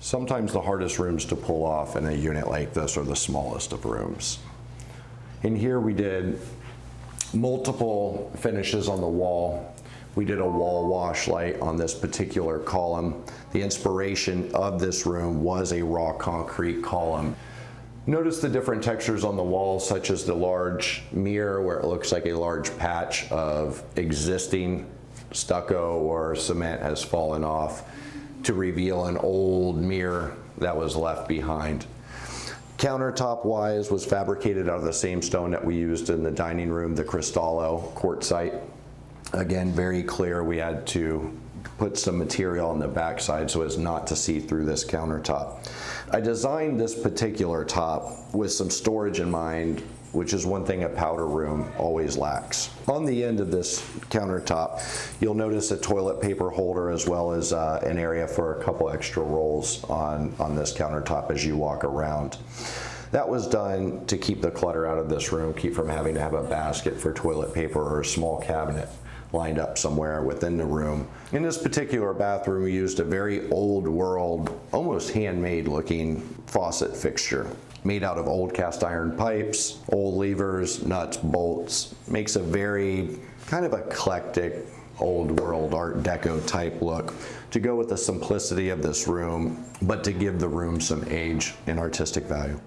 Sometimes the hardest rooms to pull off in a unit like this are the smallest of rooms. In here we did multiple finishes on the wall. We did a wall wash light on this particular column. The inspiration of this room was a raw concrete column. Notice the different textures on the walls, such as the large mirror where it looks like a large patch of existing stucco or cement has fallen off to reveal an old mirror that was left behind. Countertop wise was fabricated out of the same stone that we used in the dining room, the Cristallo quartzite. Again, very clear. We had to put some material on the backside so as not to see through this countertop. I designed this particular top with some storage in mind, which is one thing a powder room always lacks. On the end of this countertop, you'll notice a toilet paper holder as well as an area for a couple extra rolls on this countertop as you walk around. That was done to keep the clutter out of this room, keep from having to have a basket for toilet paper or a small cabinet lined up somewhere within the room. In this particular bathroom, we used a very old world, almost handmade looking faucet fixture made out of old cast iron pipes, old levers, nuts, bolts. Makes a very kind of eclectic old world art deco type look to go with the simplicity of this room, but to give the room some age and artistic value.